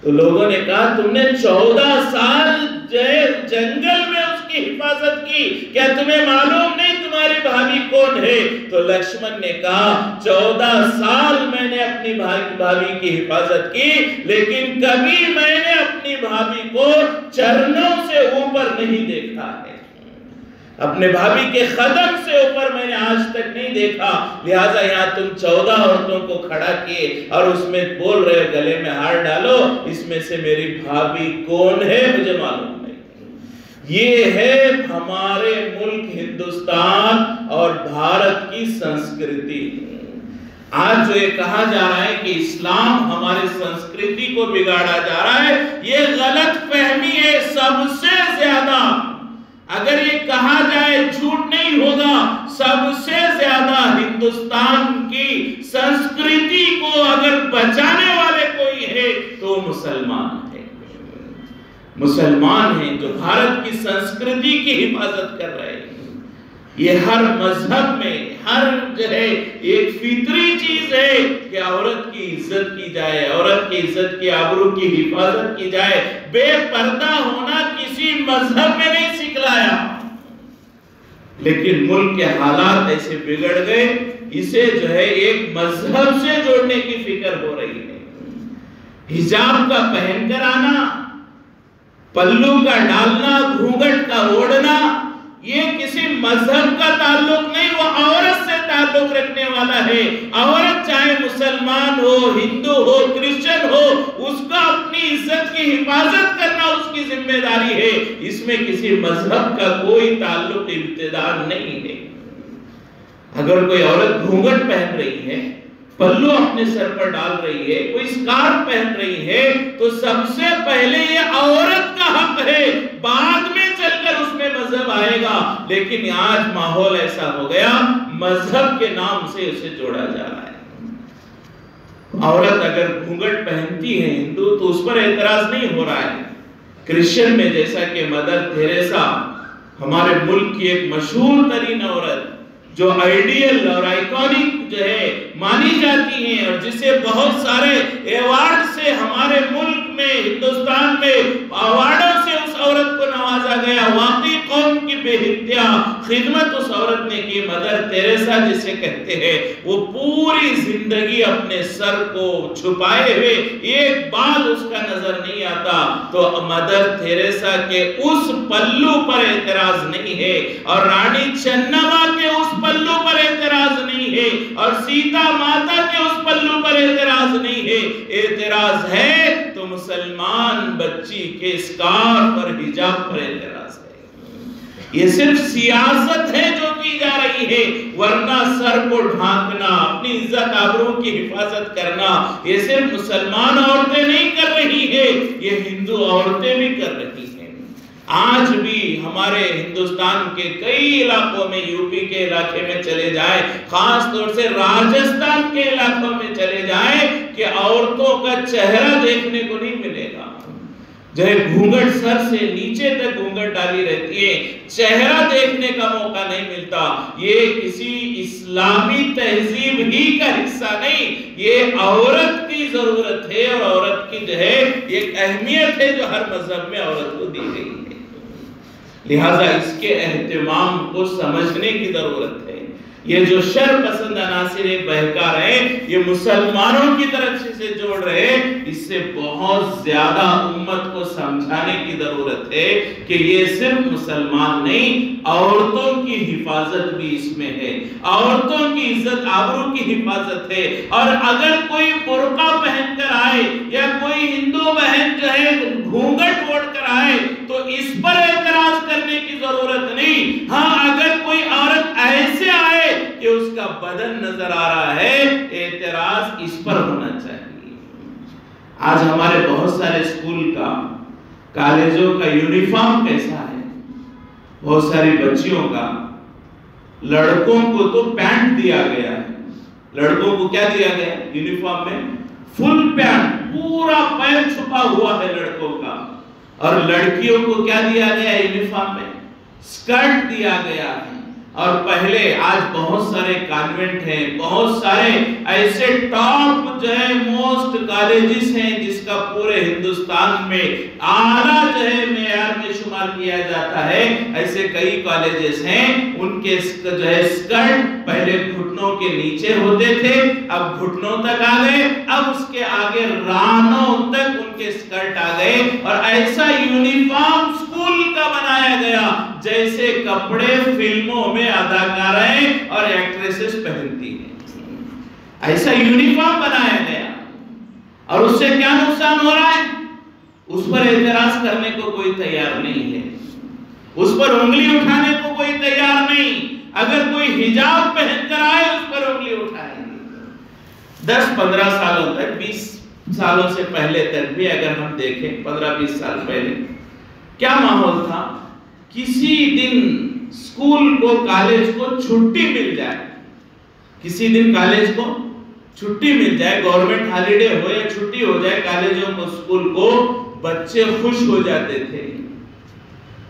تو لوگوں نے کہا تم نے 14 سال جنگل میں اس کی حفاظت کی، کیا تمہیں معلوم نہیں تمہاری بھابھی کون ہے؟ تو لکشمن نے کہا 14 سال میں نے اپنی بھابھی کی حفاظت کی، لیکن کبھی میں نے اپنی بھابھی کو چرنوں سے اوپر نہیں دیکھا ہے، اپنے بھابھی کے قدم سے اوپر میں نے آج تک نہیں دیکھا. لہٰذا یہاں تم 14 عورتوں کو کھڑا کیے اور اس میں بول رہے گلے میں ہار ڈالو، اس میں سے میری بھابھی کون ہے مجھے معلوم نہیں. یہ ہے ہمارے ملک ہندوستان اور بھارت کی سنسکرتی. آج جو یہ کہا جا رہا ہے کہ اسلام ہمارے سنسکرتی کو بگاڑا جا رہا ہے، یہ غلط فہمی ہے. سب سے زیادہ اگر یہ کہا جائے جھوٹ نہیں ہوگا، سب سے زیادہ ہندوستان کی سنسکرتی کو اگر بچانے والے کوئی ہے تو مسلمان ہے. مسلمان ہیں جو بھارت کی سنسکرتی کی حفاظت کر رہے ہیں. یہ ہر مذہب میں ہر جو ہے ایک فطری چیز ہے کہ عورت کی عزت کی جائے، عورت کی عزت کی آبرو کی حفاظت کی جائے. بے پردہ ہونا کسی مذہب میں نہیں سکھلایا، لیکن ملک کے حالات ایسے بگڑ گئے، اسے جو ہے ایک مذہب سے جوڑنے کی فکر ہو رہی ہے. حجاب کا پہن کر آنا، پلو کا ڈالنا، گھونگھٹ کا اوڑھنا، یہ کسی مذہب کا تعلق نہیں، وہ عورت سے تعلق رکھنے والا ہے. عورت چاہے مسلمان ہو، ہندو ہو، کرسچن ہو، اس کا اپنی عزت کی حفاظت کرنا اس کی ذمہ داری ہے. اس میں کسی مذہب کا کوئی تعلق ابتداء نہیں ہے. اگر کوئی عورت گھونگھٹ پہن رہی ہے، پلو اپنے سر پر ڈال رہی ہے، کوئی اسکارف پہن رہی ہے، تو سب سے پہلے یہ عورت کا حق ہے، بعد میں چل کر اس میں مذہب آئے گا. لیکن آج ماحول ایسا ہو گیا، مذہب کے نام سے اسے جوڑا جا رہا ہے. عورت اگر گھونگھٹ پہنتی ہے ہندو تو اس پر اعتراض نہیں ہو رہا ہے. کرسچن میں جیسا کہ مدر تھیریسا ہمارے ملک کی ایک مشہور ترین عورت جو آئیڈیل اور آئیکونک جو ہے مانی جاتی ہیں اور جسے بہت سارے ایوارڈ سے ہمارے ملک میں، ہندوستان میں ایوارڈوں سے اس عورت کو نوازا گیا. واقعی قوم کی بے انتہا خدمت اس عورت نے کی. مدر تیریسا جسے کہتے ہیں، وہ پوری زندگی اپنے سر کو چھپائے ہوئے، ایک بال اس کا نظر نہیں آتا. تو مدر تیریسا کے اس پلو پر اعتراض نہیں ہے، اور رانی چنما کے اس پلو پر اعتراض نہیں ہے، اور سیتا ماتا کے اس پلو پر اعتراض نہیں ہے. اعتراض ہے تو مسلمان بچی کے اسکارف اور حجاب پر اعتراض ہے. یہ صرف سیاست ہے جو کی جا رہی ہے، ورنہ سر کو ڈھانکنا، اپنی عزت آبرو کی حفاظت کرنا یہ صرف مسلمان عورتیں نہیں کر رہی ہے، یہ ہندو عورتیں بھی کر رہی ہیں. آج بھی ہمارے ہندوستان کے کئی علاقوں میں، یو پی کے علاقے میں چلے جائیں، خاص طور سے راجستھان کے علاقوں میں چلے جائیں، کہ عورتوں کا چہرہ دیکھنے کو نہیں ملے گا. جو ہے گھونگھٹ سر سے نیچے تک گھونگھٹ ڈالی رہتی ہے، چہرہ دیکھنے کا موقع نہیں ملتا. یہ کسی اسلامی تہذیب ہی کا حصہ نہیں، یہ عورت کی ضرورت ہے، اور عورت کی جو ہے ایک اہمیت ہے جو ہر مذہب میں عورت کو دی گئی ہے. لہٰذا اس کے اہتمام کو سمجھنے کی ضرورت ہے. یہ جو شر پسند عناصر بہکا رہے، یہ مسلمانوں کی طرف سے جوڑ رہے، اس سے بہت زیادہ امت کو سمجھانے کی ضرورت ہے کہ یہ صرف مسلمان نہیں، عورتوں کی حفاظت بھی اس میں ہے، عورتوں کی عزت آبرو کی حفاظت ہے۔ اور اگر کوئی برقع پہن کر آئے یا کوئی ہندو بہن جو ہے گھونگھٹ اوڑھ کر آئے تو اس پر اعتراض کرنے کی ضرورت نہیں۔ ہاں اگر کوئی عورت ایسے آئے کہ اس کا بدن نظر آ رہا ہے، اعتراض اس پر ہونا چاہیے۔ آج ہمارے بہت سارے اسکول کا، کالجوں کا یونیفارم کیسا ہے؟ بہت ساری بچیوں کا، لڑکوں کو تو پینٹ دیا گیا ہے، لڑکوں کو کیا دیا گیا ہے یونیفارم میں؟ فل پینٹ، پورا پیر چھپا ہوا ہے لڑکوں کا۔ اور لڑکیوں کو کیا دیا گیا ہے یونیفارم میں؟ سکرٹ دیا گیا ہے۔ اور پہلے آج بہت سارے کانوینٹ ہیں، بہت سارے ایسے ٹاپ جو ہے موسٹ کالجز ہیں جس کا پورے ہندوستان میں اعلیٰ جو ہے معیار میں شمار کیا جاتا ہے، ایسے کئی کالجز ہیں۔ ان کے جو ہے سکرٹ پہلے گھٹنوں کے نیچے ہوتے تھے، اب گھٹنوں تک آ گئے، اب اس کے آگے رانوں تک ان کے سکرٹ آ گئے، اور ایسا یونیفارم اسکول کا بنایا گیا جیسے کپڑے فلموں میں اداکاریں اور ایکٹریسز پہنتی ہیں۔ ایسا یونیفارم بنایا گیا، اور اس سے کیا نقصان ہو رہا ہے؟ اس پر اعتراض کرنے کو کوئی تیار نہیں ہے، اس پر انگلی اٹھانے کو کوئی تیار نہیں۔ اگر کوئی حجاب پہن کر آئے اس پر انگلی اٹھائیں گے۔ 10-15 سالوں تک، 20 سالوں سے پہلے تک بھی اگر ہم دیکھیں، 15-20 سال پہلے کیا ماحول تھا؟ کسی دن اسکول کو، کالج کو چھٹی مل جائے، کسی دن کالج کو چھٹی مل جائے، گورنمنٹ ہالیڈے ہو یا چھٹی ہو جائے کالجوں کو، اسکول کو، بچے خوش ہو جاتے تھے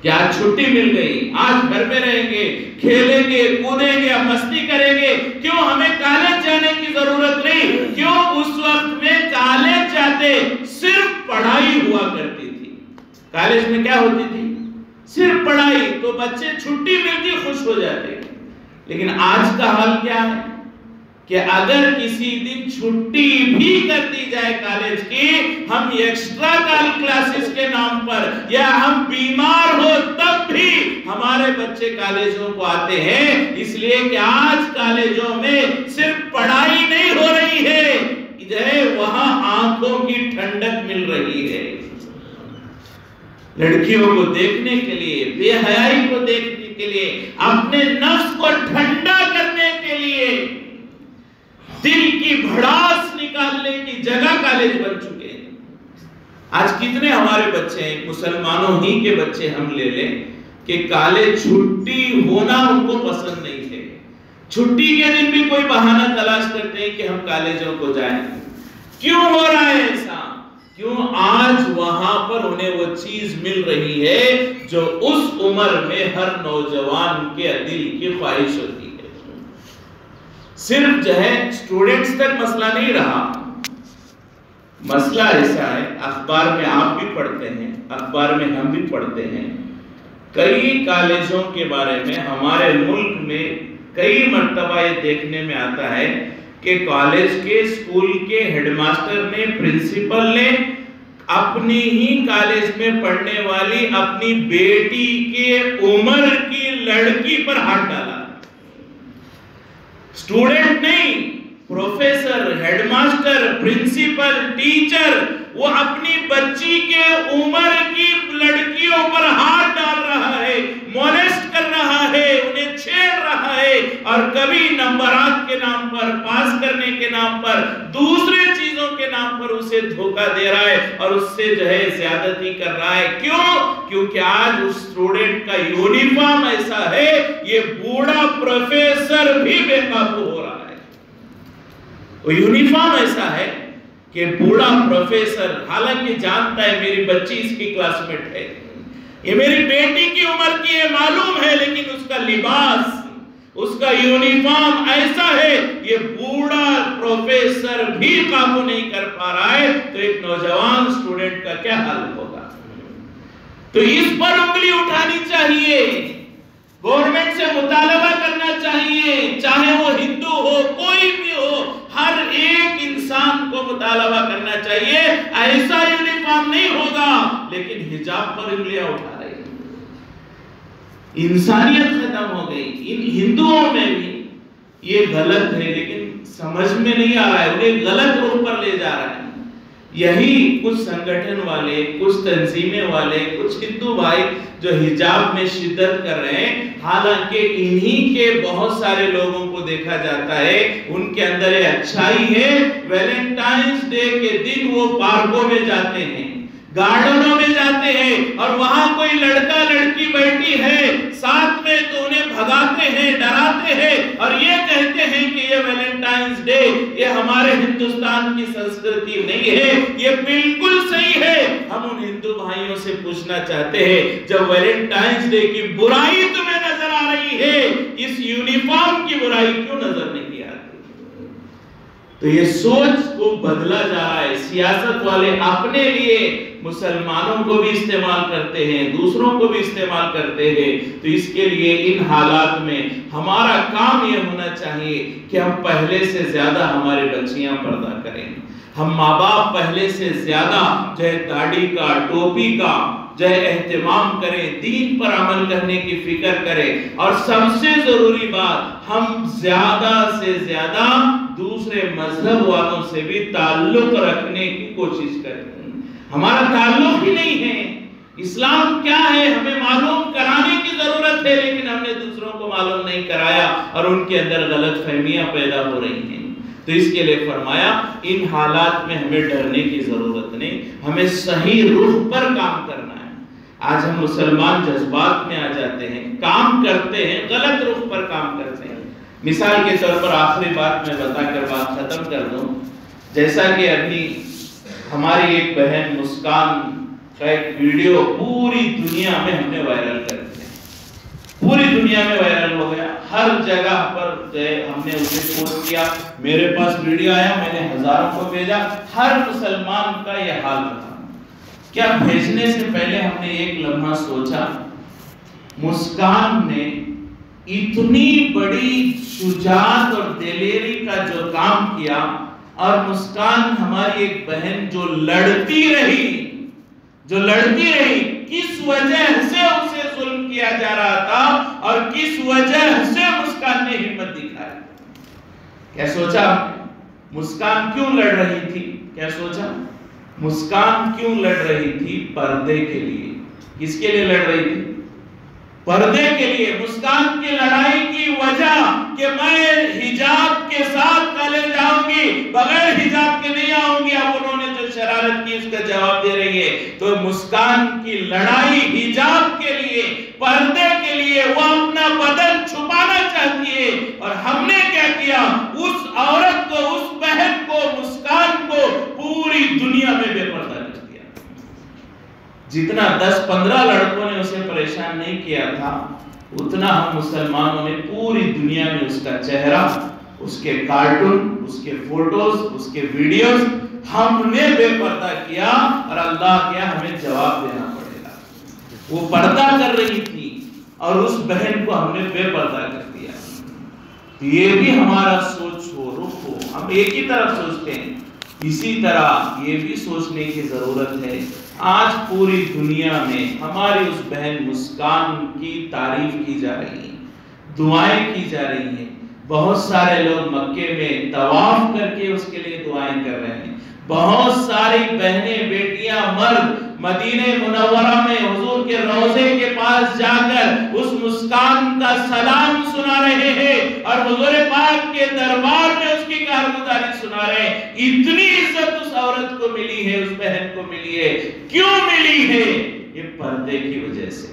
کہ آج چھٹی مل گئی، آج گھر میں رہیں گے، کھیلیں گے، کودیں گے، مستی کریں گے، کیوں ہمیں کالج جانے کی ضرورت نہیں۔ کیوں اس وقت میں کالج جاتے صرف پڑھائی ہوا کرتی تھی، کالج میں کیا ہوتی تھی؟ صرف پڑھائی، تو بچے چھٹی ملتی خوش ہو جاتے۔ لیکن آج کا حال کیا ہے کہ اگر کسی دن چھٹی بھی کر دی جائے کالج کی، ہم ایکسٹرا کلاسز کے نام پر، یا ہم بیمار ہو تب بھی ہمارے بچے کالجوں کو آتے ہیں، اس لیے کہ آج کالجوں میں صرف پڑھائی نہیں ہو رہی ہے، وہاں آنکھوں کی ٹھنڈک مل رہی ہے۔ لڑکیوں کو دیکھنے کے لیے، بے حیائی کو دیکھنے کے لیے، اپنے نفس کو ٹھنڈا کرنے کے لیے، دل کی بھڑاس نکالنے کی جگہ کالج بن چکے ہیں۔ آج کتنے ہمارے بچے ہیں، مسلمانوں ہی کے بچے ہم لے لیں، کہ کالج چھٹی ہونا ان کو پسند نہیں ہے، چھٹی کے دن بھی کوئی بہانہ تلاش کرتے ہیں کہ ہم کالجوں کو جائیں۔ کیوں ہو رہا ہے ایسا؟ کیوں؟ آج وہاں پر انہیں وہ چیز مل رہی ہے جو اس عمر میں ہر نوجوان کے دل کی خواہش ہوتی ہے۔ صرف جو ہے اسٹوڈنٹس تک مسئلہ نہیں رہا، مسئلہ ایسا ہے، اخبار میں آپ بھی پڑھتے ہیں، اخبار میں ہم بھی پڑھتے ہیں، کئی کالجوں کے بارے میں ہمارے ملک میں کئی مرتبہ یہ دیکھنے میں آتا ہے کہ کالج کے، اسکول کے ہیڈ ماسٹر نے، پرنسپل نے اپنی ہی کالج میں پڑھنے والی اپنی بیٹی کے عمر کی لڑکی پر ہاتھ ڈالا۔ اسٹوڈنٹ نہیں، professor, head master, principal, teacher, وہ اپنی بچی کے عمر کی لڑکیوں پر ہاتھ ڈال رہا ہے، مولسٹ کر رہا ہے، انہیں چھیڑ رہا ہے، اور کبھی نمبرات کے نام پر، پاس کرنے کے نام پر، دوسرے چیزوں کے نام پر اسے دھوکہ دے رہا ہے اور اس سے جو ہے زیادتی کر رہا ہے۔ کیوں؟ کیونکہ آج اس اسٹوڈنٹ کا یونیفارم ایسا ہے، یہ بوڑھا پروفیسر بھی بے قابو ہو رہا ہے۔ وہ یونیفارم ایسا ہے کہ بوڑھا پروفیسر حالانکہ جانتا ہے میری بچی اس کی کلاس میٹ ہے، یہ میری بیٹی کی عمر کی ہے، معلوم ہے، لیکن اس کا لباس، اس کا یونیفارم ایسا ہے، یہ بوڑھا پروفیسر بھی قابو نہیں کر پا رہا ہے، تو ایک نوجوان اسٹوڈنٹ کا کیا حال ہوگا؟ تو اس پر انگلی اٹھانی چاہیے۔ گورنمنٹ سے مطالبہ کرنا چاہیے، چاہے وہ ہندو ہو کوئی بھی ہو، ہر ایک انسان کو مطالبہ کرنا چاہیے ایسا یونیفارم نہیں ہوگا لیکن حجاب پر انگلیاں اٹھا رہے ہیں۔ انسانیت ختم ہو گئی۔ ان ہندوؤں میں بھی یہ غلط ہے لیکن سمجھ میں نہیں آ رہا ہے، انہیں غلط روح پر لے جا رہا ہے۔ یہی کچھ سنگٹھن والے، کچھ تنظیمیں والے، کچھ ہندو بھائی جو حجاب میں شدت کر رہے ہیں، حالانکہ انہی کے بہت سارے لوگوں کو دیکھا جاتا ہے ان کے اندر یہ اچھائی ہے، ویلنٹائنز ڈے کے دن وہ پارکوں میں جاتے ہیں، گارڈنوں میں جاتے ہیں اور وہاں کوئی لڑکا لڑکی بیٹھی ہے ساتھ میں تو انہیں بھگاتے ہیں، ڈراتے ہیں اور یہ کہتے ہیں کہ یہ ویلنٹائنز ڈے یہ ہمارے ہندوستان کی سنسکرتی نہیں ہے۔ یہ بالکل صحیح ہے۔ ہم ان ہندو بھائیوں سے پوچھنا چاہتے ہیں جب ویلنٹائنز ڈے کی برائی تمہیں نظر آ رہی ہے، اس یونیفارم کی برائی کیوں نظر نہیں آتی؟ تو یہ سوچ کو بدلا جا رہا ہے۔ سیاست والے اپنے لیے مسلمانوں کو بھی استعمال کرتے ہیں، دوسروں کو بھی استعمال کرتے ہیں۔ تو اس کے لیے ان حالات میں ہمارا کام یہ ہونا چاہیے کہ ہم پہلے سے زیادہ ہمارے بچیاں پردہ کریں، ہم ماں باپ پہلے سے زیادہ چاہے داڑھی کا، ٹوپی کا چاہے اہتمام کریں، دین پر عمل کرنے کی فکر کریں، اور سب سے ضروری بات ہم زیادہ سے زیادہ دوسرے مذہب والوں سے بھی تعلق رکھنے کی کوشش کریں۔ ہمارا تعلق ہی نہیں ہے، اسلام کیا ہے ہمیں معلوم کرانے کی ضرورت ہے، لیکن ہم نے دوسروں کو معلوم نہیں کرایا اور ان کے اندر غلط فہمیاں پیدا ہو رہی ہیں۔ تو اس کے لئے فرمایا ان حالات میں ہمیں ڈرنے کی ضرورت نہیں، ہمیں صحیح رخ پر کام کرنا ہے۔ آج ہم مسلمان جذبات میں آ جاتے ہیں، کام کرتے ہیں، غلط رخ پر کام کرتے ہیں۔ مثال کے طور پر آخری بات میں بتا کر بات ختم کر دوں، جیسا کہ ابھی ہماری ایک بہن مسکان کا ایک ویڈیو پوری دنیا میں ہم نے وائرل کر دیا، پوری دنیا میں وائرل ہو گیا، ہر جگہ پر ہم نے اسے پوسٹ کیا، میرے پاس ویڈیو آیا، میں نے ہزاروں کو بھیجا، ہر مسلمان کا یہ حال رہا۔ کیا بھیجنے سے پہلے ہم نے ایک لمحہ سوچا، مسکان نے اتنی بڑی شجاعت اور دلیری کا جو کام کیا، اور مسکان ہماری ایک بہن جو لڑتی رہی، کس وجہ سے اسے ظلم کیا جا رہا تھا اور کس وجہ سے مسکان نے ہمت دکھائی۔ کیا سوچا مسکان کیوں لڑ رہی تھی؟ کیا سوچا مسکان کیوں لڑ رہی تھی؟ پردے کے لیے۔ کس کے لیے لڑ رہی تھی؟ پردے کے لیے۔ مسکان کی لڑائی کی وجہ کہ میں حجاب کے ساتھ کالج جاؤں گی، بغیر حجاب کے نہیں آؤں گی، اب انہوں نے جو شرارت کی اس کا جواب دے رہی ہے۔ تو مسکان کی لڑائی حجاب کے لیے، پردے کے لیے، وہ اپنا بدن چھپانا چاہتی ہے، اور ہم نے کیا کیا؟ اس عورت کو، اس بہن کو، مسکان کو پوری دنیا میں بے پردہ کر دیا۔ جتنا 10-15 لڑکوں نے اسے پریشان نہیں کیا تھا، اتنا ہم مسلمانوں نے پوری دنیا میں اس کا چہرہ، اس کے کارٹون، اس کے فوٹوز، اس کے ویڈیوز ہم نے بے پردہ کیا، اور اللہ کیا ہمیں جواب دینا پڑے گا۔ وہ پردہ کر رہی تھی اور اس بہن کو ہم نے بے پردہ کر دیا۔ یہ بھی ہمارا سوچ ہو، رخ ہو، ہم ایک ہی طرف سوچتے ہیں، اسی طرح یہ بھی سوچنے کی ضرورت ہے۔ آج پوری دنیا میں ہماری اس بہن مسکان کی تعریف کی جا رہی ہے، دعائیں کی جا رہی ہیں، بہت سارے لوگ مکے میں طواف کر کے اس کے لیے دعائیں کر رہے ہیں، بہت ساری بہنیں، بیٹیاں، مرد مدینہ منورہ میں حضور کے روضے کے پاس جا کر اس مسکان کا سلام سنا رہے ہیں، اور حضور پاک کے دربار میں اس کی کارگزاری سنا رہے ہیں۔ اتنی عزت اس عورت کو ملی ہے، اس بہن کو ملی ہے۔ کیوں ملی ہے؟ یہ پردے کی وجہ سے۔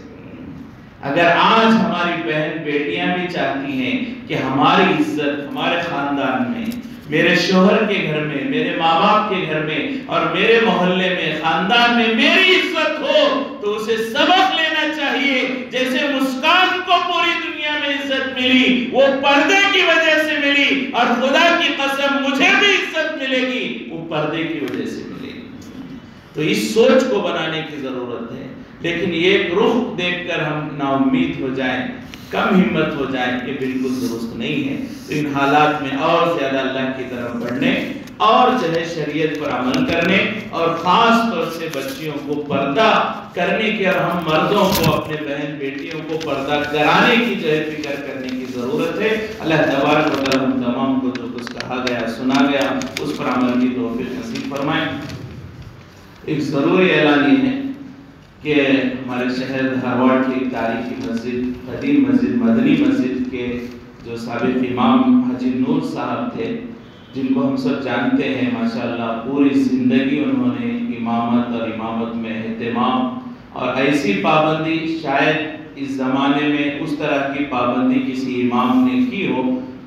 اگر آج ہماری بہن بیٹیاں بھی چاہتی ہیں کہ ہماری عزت ہمارے خاندان میں، میرے شوہر کے گھر میں، میرے ماں باپ کے گھر میں اور میرے محلے میں، خاندان میں میری عزت ہو، تو اسے سبق لینا چاہیے۔ جیسے مسکان کو پوری دنیا میں عزت ملی، وہ پردے کی وجہ سے ملی، اور خدا کی قسم مجھے بھی عزت ملے گی، وہ پردے کی وجہ سے ملے گی۔ تو اس سوچ کو بنانے کی ضرورت ہے، لیکن ایک رخ دیکھ کر ہم نا امید ہو جائیں، کم ہمت ہو جائیں، یہ بالکل درست نہیں ہے۔ تو ان حالات میں اور زیادہ اللہ کی طرف بڑھنے اور شریعت پر عمل کرنے اور خاص طور سے بچیوں کو پردہ کرنے کی اور ہم مردوں کو اپنے بہن بیٹیوں کو پردہ کرانے کی فکر کرنے کی ضرورت ہے۔ اللہ تبارک و تعالی ہم تمام کو جو کچھ کہا گیا سنا گیا اس پر عمل کی توفیق نصیب فرمائے۔ ایک ضروری اعلان یہ ہے کہ ہمارے شہر دھارواڑ کی ایک تاریخی مسجد، قدیم مسجد، مدنی مسجد کے جو سابق امام حاجی نور صاحب تھے، جن کو ہم سب جانتے ہیں ماشاءاللہ، پوری زندگی انہوں نے امامت اور امامت میں اہتمام اور ایسی پابندی شاید اس زمانے میں اس طرح کی پابندی کسی امام نے کی ہو،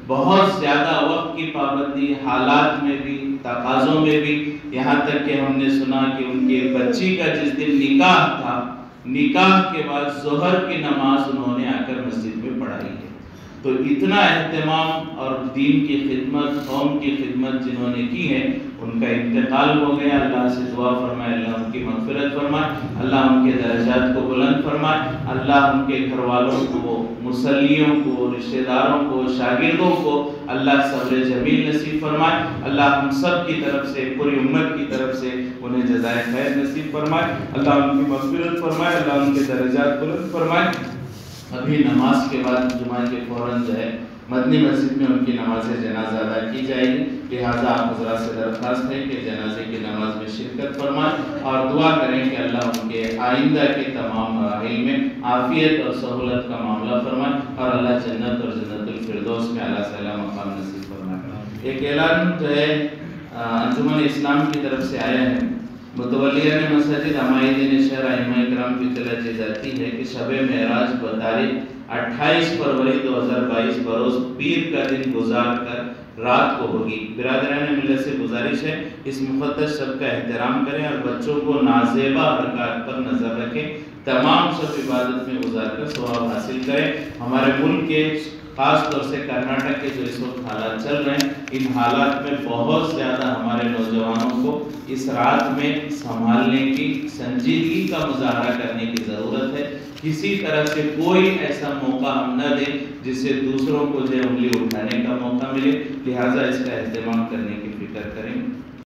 بہت زیادہ وقت کی پابندی، حالات میں بھی، تقاضوں میں بھی، یہاں تک کہ ہم نے سنا کہ ان کی بچی کا جس دن نکاح تھا، نکاح کے بعد ظہر کی نماز انہوں نے آ کر مسجد میں پڑھائی ہے۔ تو اتنا اہتمام اور دین کی خدمت، قوم کی خدمت جنہوں نے کی ہے، ان کا انتقال ہو گیا۔ اللہ سے دعا فرمائے اللہ ان کی مغفرت فرمائے، اللہ ان کے درجات کو بلند فرمائے، اللہ ان کے گھر والوں کو، مسلیوں کو، رشتہ داروں کو، شاگردوں کو اللہ صبر جمیل نصیب فرمائے، اللہ ہم سب کی طرف سے، پوری امت کی طرف سے انہیں جزائے خیر نصیب فرمائے، اللہ ان کی مغفرت فرمائے، اللہ ان کے درجات بلند فرمائے۔ ابھی نماز کے بعد جمعہ کے فوراً مدنی مسجد میں ان کی نماز جنازہ ادا کی جائے گی، لہٰذا آپ حضرات سے درخواست ہے کہ جنازے کی نماز میں شرکت فرمائیں اور دعا کریں کہ اللہ ان کے آئندہ کے تمام مراحل میں عافیت اور سہولت کا معاملہ فرمائے اور اللہ جنت اور جنت الفردوس میں اعلیٰ سے اعلیٰ مقام نصیب فرمائے۔ ایک اعلان انجمن اسلام کی طرف سے آیا ہے، متولیان مساجد عمائدین شہر ائمہ کرام کی اطلاع دی جاتی ہے کہ شب معراج بتاریخ 28 فروری 2022 بروز پیر کا دن گزار کر رات کو ہوگی۔ برادران ملت سے گزارش ہے اس مقدس شب کا احترام کریں اور بچوں کو نازیبا حرکات پر نظر رکھیں، تمام شب عبادت میں گزار کر ثواب حاصل کریں۔ ہمارے ملک کے خاص طور سے کرناٹک کے جو اس وقت حالات چل رہے ہیں، ان حالات میں بہت زیادہ ہمارے نوجوانوں کو اس رات میں سنبھالنے کی، سنجیدگی کا مظاہرہ کرنے کی ضرورت ہے۔ کسی طرح سے کوئی ایسا موقع ہم نہ دیں جس سے دوسروں کو انگلی اٹھانے کا موقع ملے، لہٰذا اس کا اہتمام کرنے کی فکر کریں۔